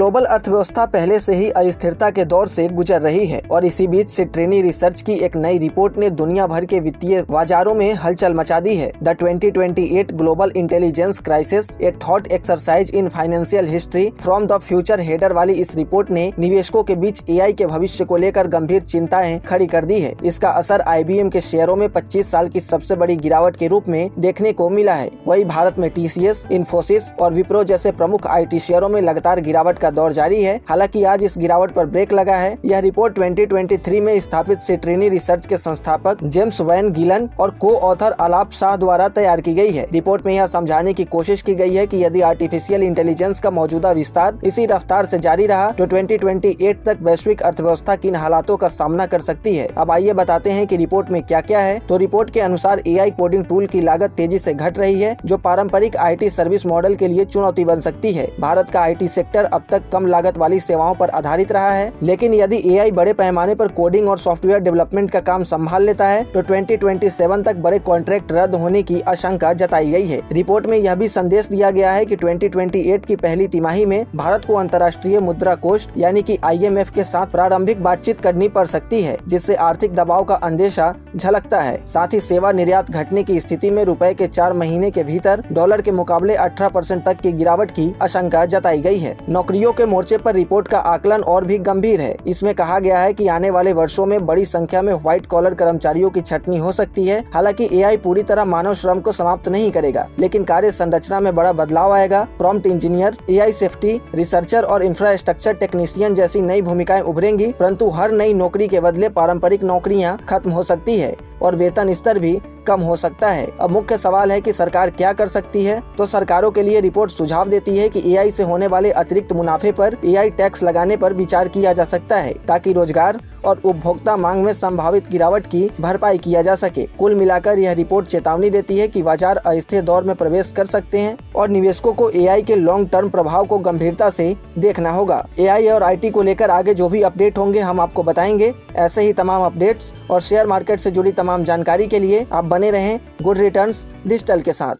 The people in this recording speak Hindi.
ग्लोबल अर्थव्यवस्था पहले से ही अस्थिरता के दौर से गुजर रही है और इसी बीच सिट्रेनी रिसर्च की एक नई रिपोर्ट ने दुनिया भर के वित्तीय बाजारों में हलचल मचा दी है। The 2028 global intelligence crisis A thought exercise in financial history from the future header वाली इस रिपोर्ट ने निवेशकों के बीच एआई के भविष्य को लेकर गंभीर चिंताएं खड़ी कर दी है। इसका असर IBM के शेयरों में 25 साल की सबसे बड़ी गिरावट के रूप में देखने को मिला है। वही भारत में TCS, इन्फोसिस और विप्रो जैसे प्रमुख IT शेयरों में लगातार गिरावट का दौर जारी है। हालांकि आज इस गिरावट पर ब्रेक लगा है। यह रिपोर्ट 2023 में स्थापित सिट्रेनी रिसर्च के संस्थापक जेम्स वैन गिलन और को-ऑथर अलाप शाह द्वारा तैयार की गई है। रिपोर्ट में यह समझाने की कोशिश की गई है कि यदि आर्टिफिशियल इंटेलिजेंस का मौजूदा विस्तार इसी रफ्तार से जारी रहा तो 2028 तक वैश्विक अर्थव्यवस्था किन हालातों का सामना कर सकती है। अब आइए बताते हैं कि रिपोर्ट में क्या क्या है। तो रिपोर्ट के अनुसार AI कोडिंग टूल की लागत तेजी से घट रही है, जो पारंपरिक IT सर्विस मॉडल के लिए चुनौती बन सकती है। भारत का IT सेक्टर अब तक कम लागत वाली सेवाओं पर आधारित रहा है, लेकिन यदि AI बड़े पैमाने पर कोडिंग और सॉफ्टवेयर डेवलपमेंट का काम संभाल लेता है तो 2027 तक बड़े कॉन्ट्रैक्ट रद्द होने की आशंका जताई गई है। रिपोर्ट में यह भी संदेश दिया गया है कि 2028 की पहली तिमाही में भारत को अंतर्राष्ट्रीय मुद्रा कोष यानी कि IMF के साथ प्रारंभिक बातचीत करनी पड़ सकती है, जिससे आर्थिक दबाव का अंदेशा झलकता है। साथ ही सेवा निर्यात घटने की स्थिति में रुपए के 4 महीने के भीतर डॉलर के मुकाबले 18% तक की गिरावट की आशंका जताई गई है। नौकरियों के मोर्चे पर रिपोर्ट का आकलन और भी गंभीर है। इसमें कहा गया है कि आने वाले वर्षों में बड़ी संख्या में व्हाइट कॉलर कर्मचारियों की छटनी हो सकती है। हालांकि AI पूरी तरह मानव श्रम को समाप्त नहीं करेगा, लेकिन कार्य संरचना में बड़ा बदलाव आएगा। Prompt engineer, AI safety researcher और इंफ्रास्ट्रक्चर टेक्नीशियन जैसी नई भूमिकाएं उभरेंगी, परंतु हर नई नौकरी के बदले पारंपरिक नौकरियां खत्म हो सकती है और वेतन स्तर भी कम हो सकता है। अब मुख्य सवाल है कि सरकार क्या कर सकती है। तो सरकारों के लिए रिपोर्ट सुझाव देती है कि AI से होने वाले अतिरिक्त मुनाफे पर AI टैक्स लगाने पर विचार किया जा सकता है, ताकि रोजगार और उपभोक्ता मांग में संभावित गिरावट की भरपाई किया जा सके। कुल मिलाकर यह रिपोर्ट चेतावनी देती है कि बाजार अस्थिर दौर में प्रवेश कर सकते हैं और निवेशकों को AI के लॉन्ग टर्म प्रभाव को गंभीरता से देखना होगा। AI और IT को लेकर आगे जो भी अपडेट होंगे हम आपको बताएंगे। ऐसे ही तमाम अपडेट्स और शेयर मार्केट से जुड़ी तमाम जानकारी के लिए आप बने रहें गुड रिटर्न्स डिजिटल के साथ।